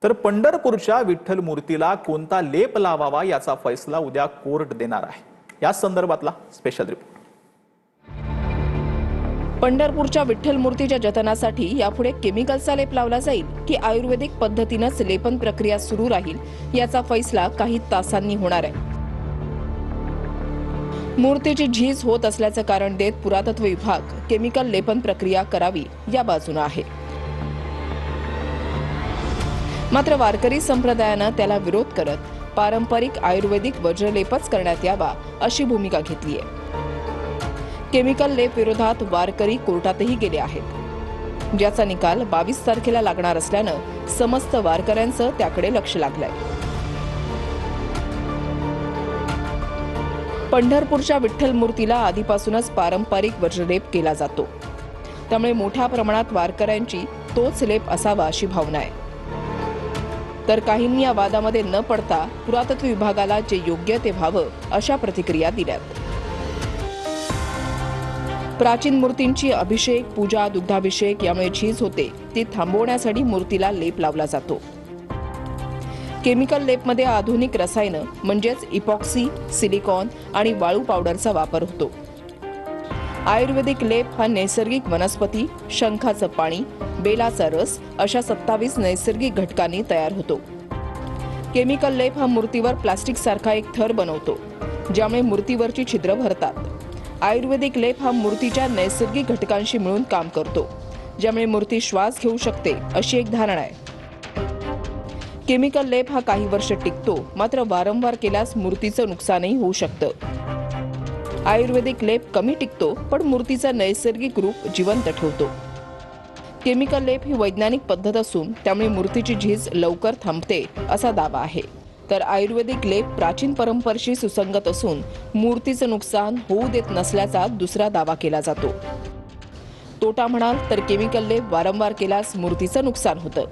तर पंढरपूरच्या विठ्ठल मूर्तीला कोणता लेप लावावा याचा फैसला उद्या कोर्ट देणार आहे। या संदर्भातला स्पेशल रिपोर्ट। पंढरपूरच्या विठ्ठल मूर्तीच्या जतनासाठी यापुढे केमिकलचा लेप लावला जाईल की आयुर्वेदिक पद्धतीनेच लेपन प्रक्रिया सुरू राहील याचा फैसला काही तासांनी होणार आहे। मूर्तीची झीज होत असल्याचं कारण देत पुरातत्व विभाग केमिकल लेपन प्रक्रिया करावी या बाजूने आहे। मात्र वारकरी संप्रदायाने त्याला विरोध करत पारंपरिक आयुर्वेदिक वज्रलेपच करण्यात यावा अशी भूमिका घेतली आहे। केमिकल लेप विरोधात वारकरी कोर्टातही गेले आहेत, ज्याचा निकाल 22 तारखेला लागणार असल्यानं समस्त वारकऱ्यांचं त्याकडे लक्ष लागलंय। पंढरपूरच्या विठ्ठल मूर्तीला आधीपासूनच पारंपरिक वज्रलेप केला जातो, त्यामुळे मोठ्या प्रमाणात वारकऱ्यांची तोच लेप असावा अशी भावना आहे। तर काहींनी या वादामध्ये न पडता पुरातत्व विभागाला जे योग्य ते व्हावं अशा प्रतिक्रिया दिल्यात। प्राचीन मूर्तींची अभिषेक, पूजा, दुग्धाभिषेक यामुळे झीज होते ती थांबवण्यासाठी मूर्तीला लेप लावला जातो। केमिकल लेपमध्ये आधुनिक रसायनं म्हणजेच इपॉक्सी, सिलिकॉन आणि वाळू पावडरचा वापर होतो। आयुर्वेदिक लेप हा नैसर्गिक वनस्पती, शंखाचं पाणी, बेलाचा रस अशा 27 नैसर्गिक घटकांनी तयार होतो। केमिकल लेप हा मूर्तीवर प्लास्टिक सारखा एक थर बनवतो, ज्यामुळे मूर्तीवरची छिद्र भरतात। आयुर्वेदिक लेप हा मूर्तीच्या नैसर्गिक घटकांशी मिळून काम करतो, ज्यामुळे मूर्ती श्वास घेऊ शकते अशी एक धारणा आहे। केमिकल लेप हा काही वर्ष टिकतो, मात्र वारंवार केल्यास मूर्तीचं नुकसानही होऊ शकतं। आयुर्वेदिक लेप कमी टिकतो, पण मूर्तीचं नैसर्गिक रूप जिवंत ठेवतो। केमिकल लेप ही वैज्ञानिक पद्धत असून त्यामुळे मूर्तीची झीज लवकर थांबते असा दावा आहे। तर आयुर्वेदिक लेप प्राचीन परंपरेशी सुसंगत असून मूर्तीचं नुकसान होऊ देत नसल्याचा दुसरा दावा केला जातो। तोटा म्हणाल तर केमिकल लेप वारंवार केल्यास मूर्तीचं नुकसान होतं।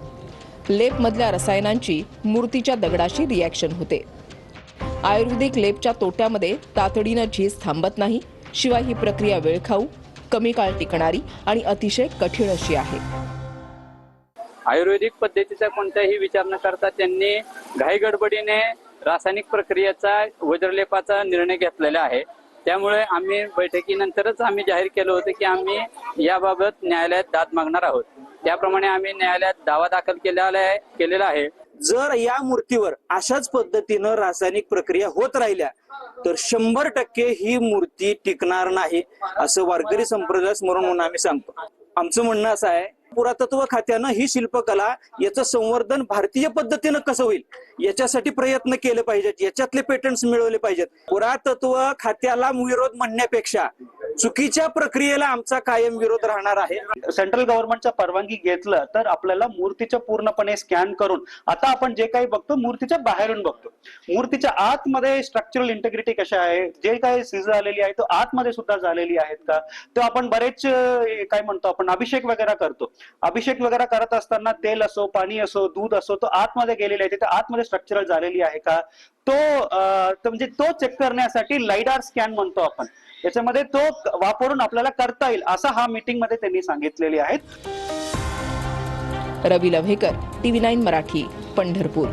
लेप मधल्या रसायनांची मूर्तीच्या दगडाशी रिॲक्शन होते। आयुर्वेदिक लेपच्या तोट्यामध्ये तातडीनं झीज थांबत नाही, शिवाय ही प्रक्रिया वेळखाऊ, कमी काळ टिकणारी आणि अतिशय कठीण अशी आहे। आयुर्वेदिक पद्धतीचा कोणताही विचार न करता त्यांनी घाईगडबडीने रासायनिक प्रक्रियेचा वज्रलेपाचा निर्णय घेतलेला आहे। त्यामुळे आम्ही बैठकीनंतरच आम्ही जाहीर केलं होतं की आम्ही याबाबत न्यायालयात दाद मागणार आहोत। त्याप्रमाणे आम्ही न्यायालयात दावा दाखल केलेला आहे। जर या मूर्तीवर अशाच पद्धतीनं रासायनिक प्रक्रिया होत राहिल्या तर 100% ही मूर्ती टिकणार नाही असं वारकरी संप्रदाय म्हणून आम्ही सांगतो। आमचं म्हणणं असं आहे, पुरातत्व खात्यानं ही शिल्पकला याचं संवर्धन भारतीय पद्धतीनं कसं होईल याच्यासाठी प्रयत्न केले पाहिजेत, याच्यातले पेटंट्स मिळवले पाहिजेत। पुरातत्व खात्याला विरोध म्हणण्यापेक्षा चुकीच्या प्रक्रियेला आमचा कायम विरोध राहणार आहे। सेंट्रल गव्हर्नमेंटचा परवानगी घेतलं तर आपल्याला मूर्तीचं पूर्णपणे स्कॅन करून आता आपण जे काही बघतो मूर्तीच्या बाहेरून बघतो, मूर्तीच्या आतमध्ये स्ट्रक्चरल इंटेग्रिटी कशा आहे, जे काही सीज झालेली आहे तो आतमध्ये सुद्धा झालेली आहेत का, तो आपण बरेच काय म्हणतो आपण अभिषेक वगैरे करतो, अभिषेक वगैरे करत असताना तेल असो, पाणी असो, दूध असो, तो आतमध्ये गेलेले आहे, ते आतमध्ये स्ट्रक्चरल झालेली आहे का, तो म्हणजे तो चेक करण्यासाठी लाइडार स्कॅन म्हणतो आपण, याच्यामध्ये तो वापरून आपल्याला करता येईल असा हा मीटिंग मध्ये त्यांनी सांगितलेले आहेत। रवी लव्हेकर, TV9 मराठी, पंढरपूर।